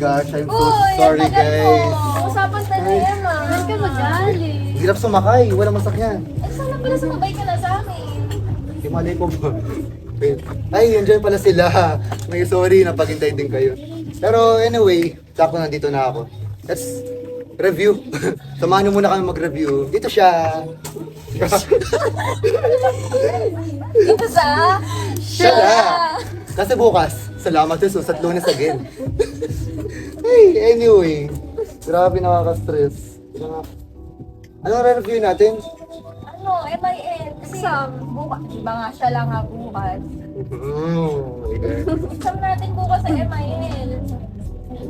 gosh, I'm so sorry guys. Usapan tayo na yan, ma. Huwag ka magalit. Hirap sumakay, walang masakyan. Eh, sana pala sumabay ka na sa amin. Di malay ko ba? Ay, yun dyan pala sila. May sorry, napaghintay din kayo. Pero anyway, sakto nandito na ako. Let's review. Samahan niyo muna kami mag-review. Dito siya. Dito sa... Siya. Kasi bukas, salamat Jesus at Lunes again. Hey, anyway. Grabe nakaka-stress. Anong re-review natin? Ano, MIN. Kasi bukas, diba nga siya lang nga bukas. Oh my God. Exam natin bukas sa MIN.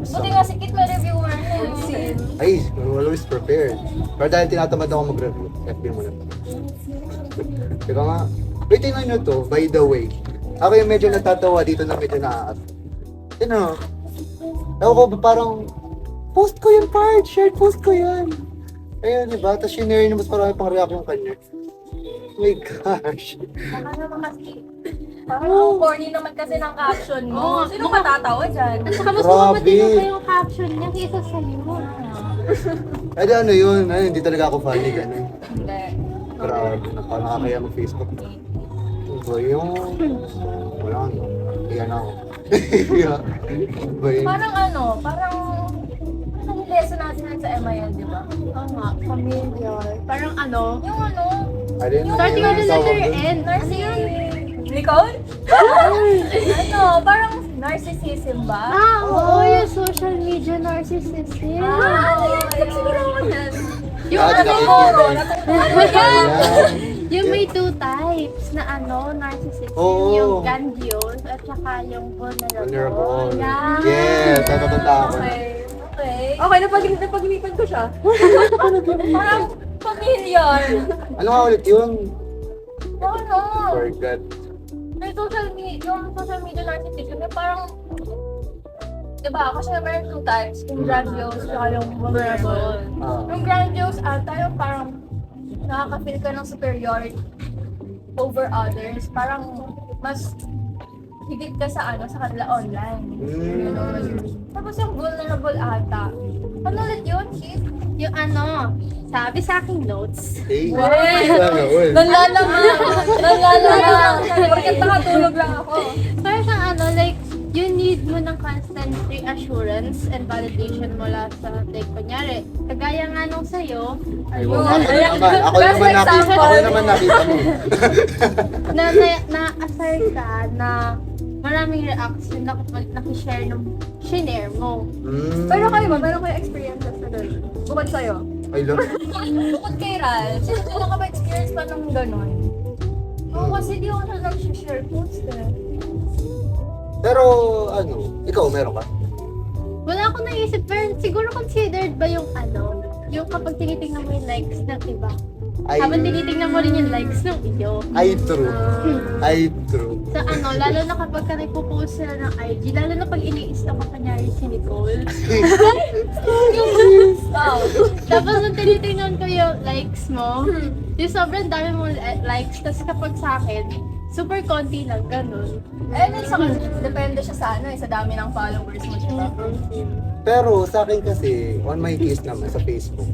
Buti nga si Kit may reviewer na yun. Ay, I'm always prepared. Pero dahil tinatamad ako mag-review, FB mo na. Teka nga, wait, tingnan nyo to, by the way. Ako yung medyo natatawa dito na medyo naaas. Ano? Ewan ko ba parang, post ko yung part, shared post ko yan. Ayun, diba? Tapos sinare niya mas marami pang react yung kanya. Oh my gosh. Baka naman kasi, parang ang corny naman kasi ng caption mo. Sino matatawa dyan? At saka mas Grabe. matino pa yung caption niya kaysa sa'yo. Ay, ano yun? Ay, hindi talaga ako funny, gano'n. Hindi. Grabe, nakakaya mag-Facebook. Ano ba yung... Wala, no? Iyan ako. Iya. Ano ba yun? Parang anong lesson natin yan sa MIL, di ba? Oo nga, familiar. Parang ano, Yung ano, Alin? starting with the letter N. nursing... Nicole? ano, parang narcissism ba? Oo, yung social media narcissism. Ano yan? Siguro ako yan. Yung Ah, ano, nakikita. Ayan. yung may two types na ano, narcissism. Oo. Yung grandiose at saka yung vulnerable. Vulnerable. Yeah. Yes, natatanda ako. Okay. Okay, napag-inipan ko siya. Parang familiar. Ano nga ulit yun? Ano? Forgot. Yung social media narcissism, yung parang, diba, kasi meron two types, yung grandiose, saka yung vulnerable. Ah. Yung grandiose, yung parang nakaka-feel ka ng superiority over others. Parang mas higit ka sa kanila online. Ganun. Tapos yung vulnerable ata. Ano ulit yun, Kit? Yung ano, sabi sa aking notes. Hey. Wow. Wow. Nanlalamang! Bakit nakatulog lang ako? Parang siyang ano, like, you need mo ng constant reassurance and validation mula sa, like, kunyari, kagaya nga nung sa'yo, Ay, wow. Ako naman nakita mo. na-assert ka na maraming reaction na kapag nakishare ng shinare mo. Pero kayo ba? Meron kayo experiences na doon? Bukod sa'yo? Ay, lang. Bukod kay Ral, sino ka ba experience pa ng gano'n? Oo, kasi di ako na nag-share post eh. Pero, ano, ikaw, meron ka? Wala akong naisip, pero siguro considered ba yung ano, yung kapag tinitingnan mo yung likes ng iba. Ay, Habang tinitingnan mo rin yung likes ng iyo. ay, true. Ay, true. Sa ano, lalo na kapag ka nagpo-post sila ng IG, lalo na pag ini-stalk ka kanyari si Nicole. Wow. Tapos nung tinitingnan ko yung likes mo, yung sobrang dami mo likes, tapos kapag sa akin, super konti lang, ganun. Eh, minsan depende siya sa sa dami ng followers mo, diba? Pero sa akin kasi, on my case naman sa Facebook,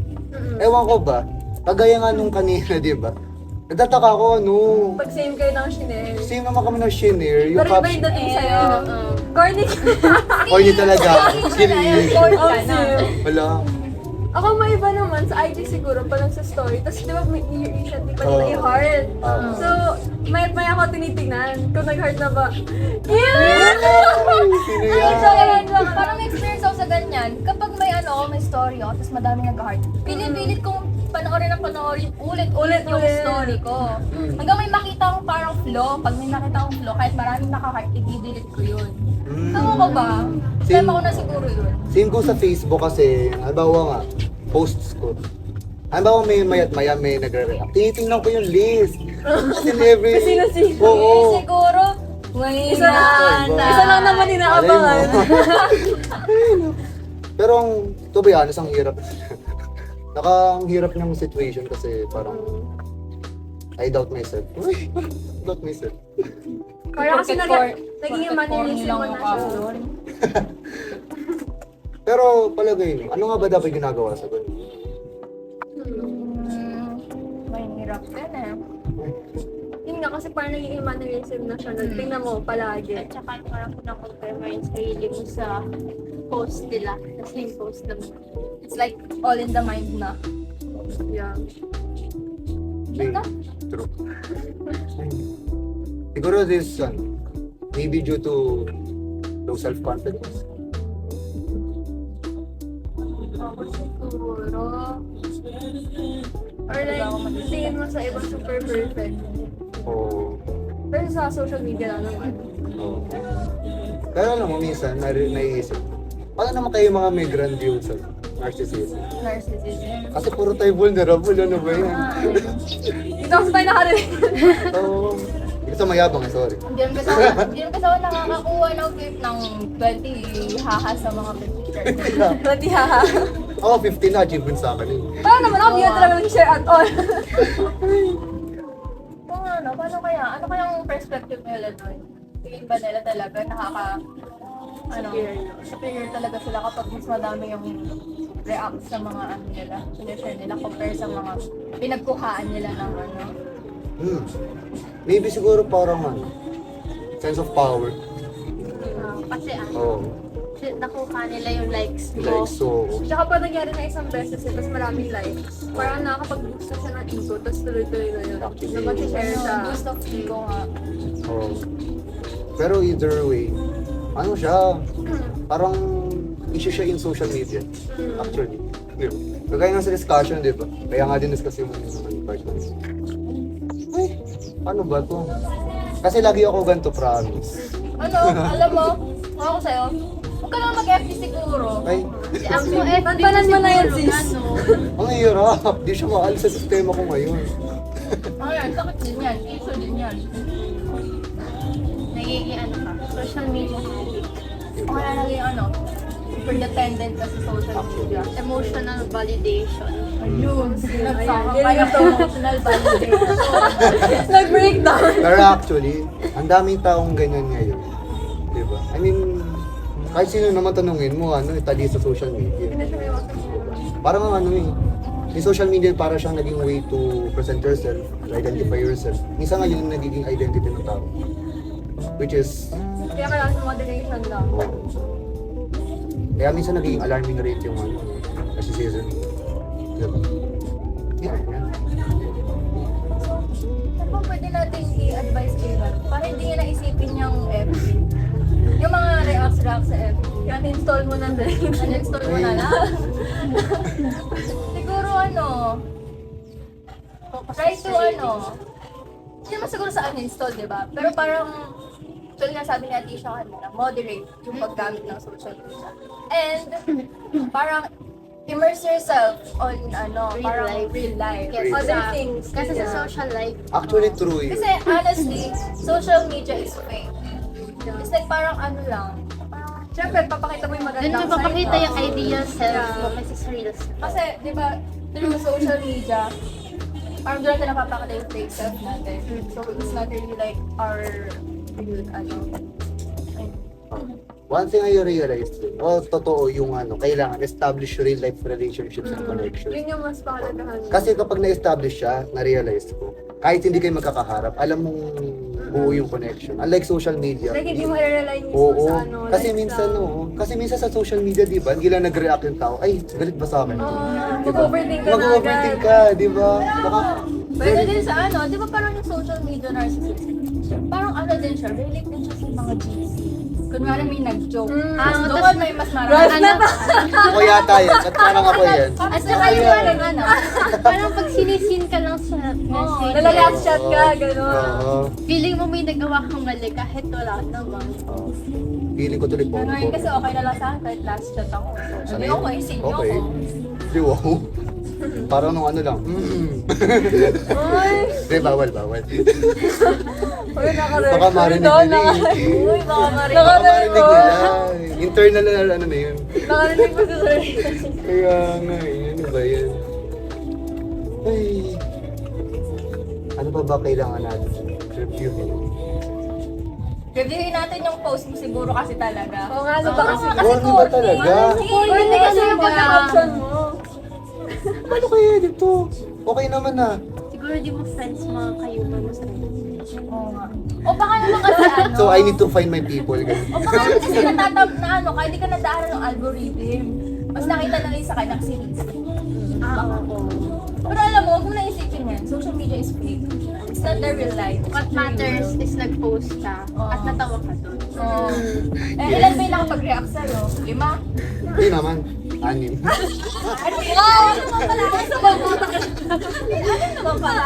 ewan ko ba, kagaya nga nung kanina, di ba? Nagtataka ako, ano, Pag same kayo ng Chanel. same naman kami ng shinare, yung Pero iba yung caption. dating sa'yo. Corny ka. Corny talaga. Kidding. Corny ka na. Wala. Ako may iba naman, sa IG siguro, pa lang sa story. Tapos di ba may recently pa nila Oo. i-heart. Oo. So, may ako tinitignan kung nag-heart na ba. Sino Ay, yan? so yan lang. Parang may experience ako sa ganyan. Kapag may may story ako, tapos madami nag-heart. Pilit-pilit kong panoorin ulit yung story ko. Hanggang may makita akong parang flow. Pag may nakita akong flow, kahit maraming naka-heart, i-delete ko yun. Tama ko ba? Same. Tama ko na siguro yun. Same ko sa Facebook kasi, halimbawa nga, posts ko. Halimbawa may mayat maya may nagre-react. Tinitingnan ko yung list. Kasi every... Sino-sino? Oo. Siguro, may Isa lang naman inaabangan. Pero to be honest, ang hirap. Ang hirap ng situation kasi parang I doubt myself. Doubt myself. Kaya kasi naging imagination mo na siya. Pero palagay mo, ano nga ba dapat ginagawa sa ganun? May hirap din eh. Yun nga, kasi parang naging mannerism na siya. Tingnan mo, palagi. At saka parang na-compare mo yung sarili mo sa post nila. The same post naman. It's like all in the mind na. Yeah. Ganda. True. Siguro this, maybe due to low self-confidence. Ako siguro. Or like, tingin mo sa iba super perfect. O, Pero sa social media lang naman. o. Pero alam mo, minsan, naiisip, paano naman kayo mga may grandiose narcissism? Narcissism. Kasi puro tayo vulnerable, ano ba yan? Dito kasi tayo nakarinig. Oo. Hindi ko mayabang, sorry. Hindi naman kasi ako nakakakuha ng 20 haha sa mga pictures. 20 haha. Ako, 15 na achievement sa akin eh. Paano naman ako, hindi na talaga nag-share at all. Kung ano, paano kaya? Ano kayang perspective nila doon? Tingin ba nila talaga superior talaga sila kapag mas madami yung react sa mga ano nila, sinishare nila compare sa mga pinagkuhaan nila ng ano. Maybe siguro parang sense of power. Kasi Oo. nakuha nila yung likes mo. Like so. Tsaka pa nangyari na isang beses tapos maraming likes. Parang nakakapag-boost na siya ng ego, tapos tuloy-tuloy na yun. Actually, Na mag-share siya. Boost of ego nga. Oo. Pero either way, ano siya, parang issue siya in social media. Actually. Di ba? Kagaya nga sa discussion, di ba? Kaya nga din discuss yung part ko. Ay, ano ba to? Kasi lagi ako ganito, promise. Ano, alam mo, ako sa'yo, huwag ka lang mag-FB siguro. Ay, Ang mo FB Tantanan mo na yan, siguro, sis. ano, ang hirap. Di siya maalis sa sistema ko ngayon. Ano yan, sakit din yan, issue din yan. nagiging ano ka, social media addict. O kaya naging ano, super dependent ka sa social media. Emotional validation. Ayun, nagsaka Ayun, kayo yun sa yung- emotional validation. Nag-breakdown. Pero actually, ang daming taong ganyan ngayon. Di ba? I mean, kahit sino naman tanungin mo, tali sa social media. Parang ang yung social media para siyang naging way to present yourself, to identify yourself. Minsan nga yun yung nagiging identity ng tao. Which is, Kaya kailangan sa moderation lang. kaya minsan nagiging alarming rate yung narcissism. Diba? Yeah, yeah. Ano pwede natin i-advise kayo na para hindi niya naisipin yung FB? Yung mga reacts sa FB. Kaya install mo na din. Uninstall mo na lang. Siguro try to hindi naman siguro sa uninstall, di ba? Pero parang, tulad nga sabi ni Atisha kanina, moderate yung paggamit ng social media. And, parang, immerse yourself on, real life. Yes, Other sa- things. Kasi Yeah. sa social life, Actually, true yun. Kasi, honestly, social media is fake. It's like parang lang, Siyempre, papakita mo yung dun magandang mo papakita side. yung ideal self Yeah. mo kasi sa real self. kasi, di ba, through social media, parang doon natin napapakita yung fake self natin. So, it's not really like our real, One thing I realized, totoo yung kailangan establish real life relationships and connections. Yun yung mas pakalagahan. Kasi kapag na-establish siya, na-realize ko, kahit hindi kayo magkakaharap, alam mong buo yung connection. Unlike social media. Like, hindi mo i-rely mismo Oo, sa kasi lifestyle. minsan kasi minsan sa social media, di ba, hindi lang nag-react yung tao, ay, galit ba sa akin? Di ba? Mag-overthink ka na Mag-overthink agad. ka, di ba? Pwede din sa di ba parang yung social media narcissism? Parang din siya, relate din siya sa mga GC. Kunwari may nag-joke. Ah, Doon may mas marami. Ras na ba? Ako yata yan, at parang ako yan. At saka Ayan. yung parang Parang pag sinisin ka lang sa message, Nalalat chat ka, gano'n. Oo. feeling mo may nagawa kang mali kahit wala naman. Oo. Feeling ko tuloy po. Pero ngayon kasi okay na lang sa akin kahit last chat ako. So, hindi okay, sinyo Okay. ko. Di wow. Parang nung lang. Uy! Di, bawal. Uy, nakarinig. Baka marinig Doon, nila eh. Uy, baka marinig. Baka Nakarinig marinig ko. nila. Internal na yun. Nakarinig ko sa sarili. Kaya nga, ano ba yan? Ay. Ano pa ba kailangan natin reviewin? Reviewin natin yung post mo siguro kasi talaga. Oo nga, ano ba kasi? Oo, di ba talaga? Hindi kasi yung pagka-option mo. Ano kaya dito? Okay naman na. Siguro di mo friends mga kayuman mo sa Oo nga. O baka naman kasi ano. So, I need to find my people. Ganun. O baka naman kasi natatab na ano, kaya di ka nadaanan ng algorithm. Mas nakita na rin sa kanya series. oo. Pero alam mo, huwag mo na isipin yan. Social media is fake. It's not the real life. What matters is nag-post ka at natawa ka doon. Oo. Ilan ba yung nakapag-react sa'yo? 5? Hindi naman. 6. Wow! Ano naman pala? Ano naman pala?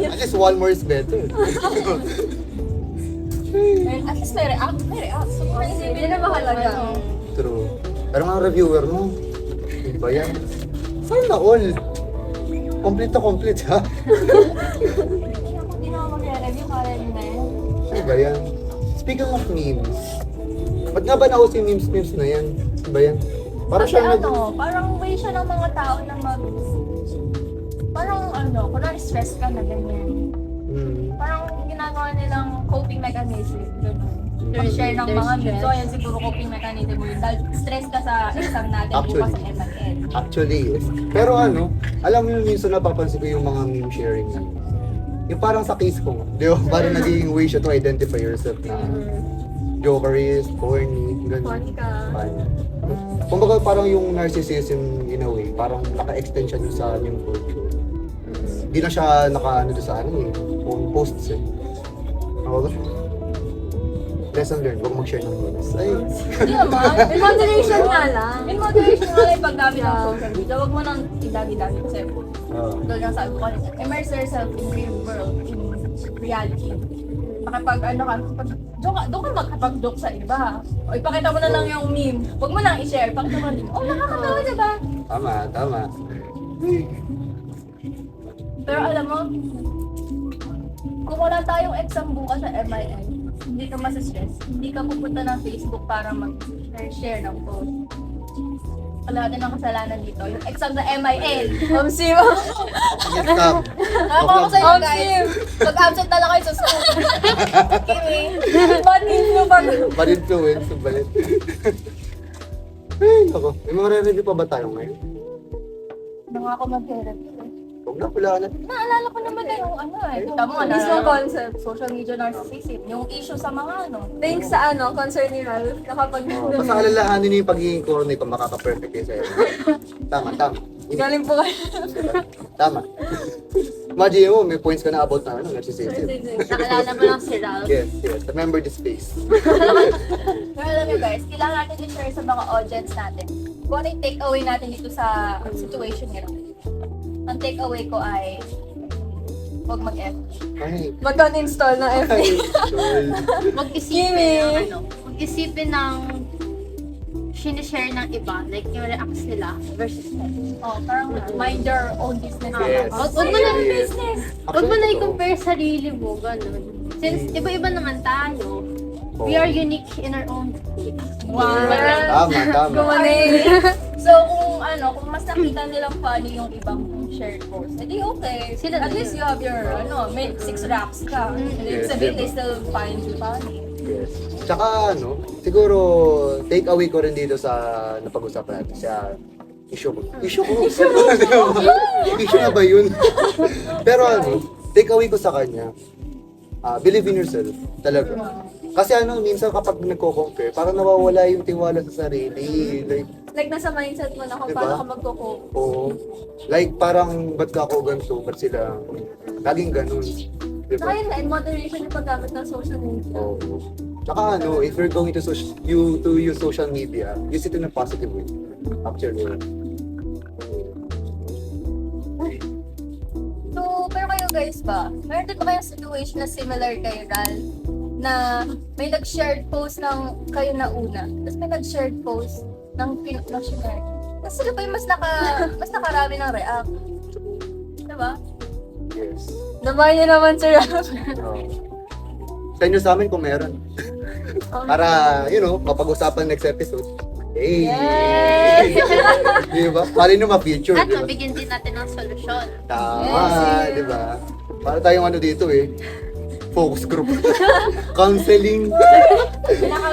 At least one more is better. At least may react. May react. So, kung naisipin Yun ang mahalaga. True. Pero nga reviewer mo, hindi ba yan? Sana all. Complete to complete, ha? Hindi na ako mag-review para yun na yun. Ano ba yan? Speaking of memes, ba't nga ba nauso yung memes na yan? Ano ba yan? Parang Kasi siya nag... parang way siya ng mga tao na parang kunwari stress ka na ganyan. Parang ginagawa nilang coping mechanism. Pag-share ng There's mga memes. stress. So, ayan siguro coping mechanism mo yun. Dahil stress ka sa exam natin bukas sa ML. Actually, yes. Pero alam mo yung minsan napapansin ko yung mga meme sharing na. Yung parang sa case ko, di ba? Parang naging way siya to identify yourself na jokerist, corny, gano'n. Funny ka. Funny. Kumbaga parang yung narcissism in a way, parang naka-extend siya dun sa meme culture. Hindi na siya naka-ano doon sa posts eh. Ako ba? Lesson learned, huwag mag-share ng memes. Ay, Hindi naman. In moderation nga lang. In moderation nga lang yung paggamit ng social media. Huwag mo nang idagi-dagi kasi doon yung sabi ko kanina, immerse yourself in real world, in reality. Kapag doon ka magkapag-joke sa iba. O ipakita mo na lang yung meme. Huwag mo nang i-share. Pakita mo din. Oh, nakakatawa diba? tama. Pero alam mo, kung wala tayong exam bukas sa MIL, hindi ka masistress. Hindi ka pupunta ng Facebook para mag-share ng post. Wala natin ang kasalanan dito. Yung exam sa MIL. Omsi mo. Stop. Ako ako sa'yo guys. Pag-absent na lang kayo sa school. Kimi. Bad info pa. Bad influence, balit. Ay, ako. May mga re-review pa ba tayo ngayon? Nang ako mag-therapy. Huwag na, wala na. Naalala ko naman na yung Kita mo na. Mismo concept. Social media narcissism. Yung issue sa mga Thanks sa concern ni Ralph na kapag Basta alalahanin niyo yung pagiging corny kung makaka-perfect kayo sa'yo. Tama. galing po kayo. Tama. Imagine mo, may points ka na about na narcissism. Nakalala mo lang si Ralph. Yes. Remember this space. Pero alam nyo guys, kailangan natin i-share sa mga audience natin kung ano yung take-away natin dito sa situation nila. Ang take-away ko ay huwag mag-F. Ay. Mag-uninstall ng FB. Ay, tol. Mag-isipin ng sinishare ng iba, like yung reacts nila versus like. Oh, parang mind your own business. Yes. Huwag mo na business. Huwag mo na Actually, i-compare sarili mo, ganun. Since iba-iba naman tayo, we are unique in our own way. Wow. Tama. Gumaling. So kung mas nakita nilang funny yung ibang shared post, edi okay. Sila At na least yun. you have your, may 6 racks ka. Yes, Sabihin, they diba? still find you funny. Yes. Tsaka siguro take away ko rin dito sa napag-usapan natin sa issue ko. Issue na ba yun? Pero take away ko sa kanya, believe in yourself, talaga. Kasi minsan kapag nagko-compare, parang nawawala yung tiwala sa sarili. Like, nasa mindset mo na kung Diba? paano ka magko-cope. Oo. Like, parang, ba't ka ako ganito? Ba't sila laging ganun? Diba? Saka yun na, in moderation yung paggamit ng social media. Oo. Tsaka if you're going to use social media, use it in a positive way. Actually. So, pero kayo guys ba, meron din ba kayong situation na similar kay Ral? Na may nag-shared post ng kayo na una, tapos may nag-shared post ng share. Tapos sila pa yung mas nakarami ng react. Diba? Yes. Nabahan niyo naman, Sir Ralph. Sa inyo sa amin kung meron. Para, mapag-usapan next episode. Hey! Yes! Diba? Para nyo ma-feature, At diba? mabigyan din natin ng solusyon. Tama, diba? Para tayong dito eh. focus group. Counseling.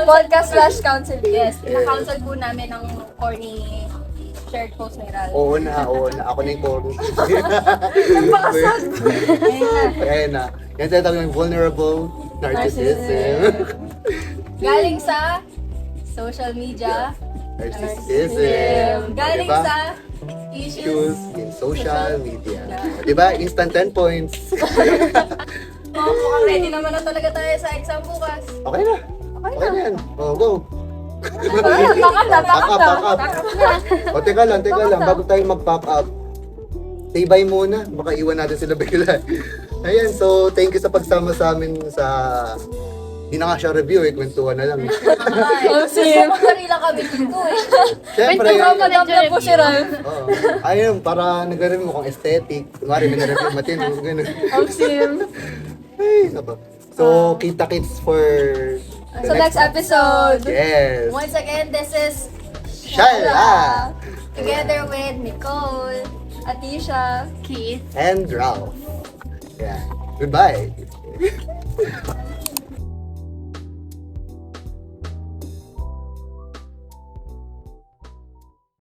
Podcast/counsel. Yes, na-counsel po namin ng corny shared post ni Ral. Oo na. Ako na yung core. Nagpakasad. Ayan na. Yan tayo tawag ng vulnerable narcissism. Galing sa social media. Narcissism. Galing Diba? sa issues. Issues in social media. Diba? Instant 10 points. Mukhang ready naman na talaga tayo sa exam bukas. Okay na. Okay na yan. Oh, go. Pack Pack up. O, teka lang. Bago tayo mag-pack up, stay by muna. Baka iwan natin sila bigla. Ayan, so thank you sa pagsama sa amin sa... Hindi na nga siya review kwentuhan na lang. Magkari lang kami dito eh. Siyempre, Madam na po si Ral. oo. Ayun, para nag-review mo kung aesthetic. Kunwari, may na-review matino. Ganun. Ay, nako. So, kita-kits for the So next episode. Yes. Once again, this is Shala! Together with Nicole, Atisha, Keith. And Ralph. Yeah. Goodbye.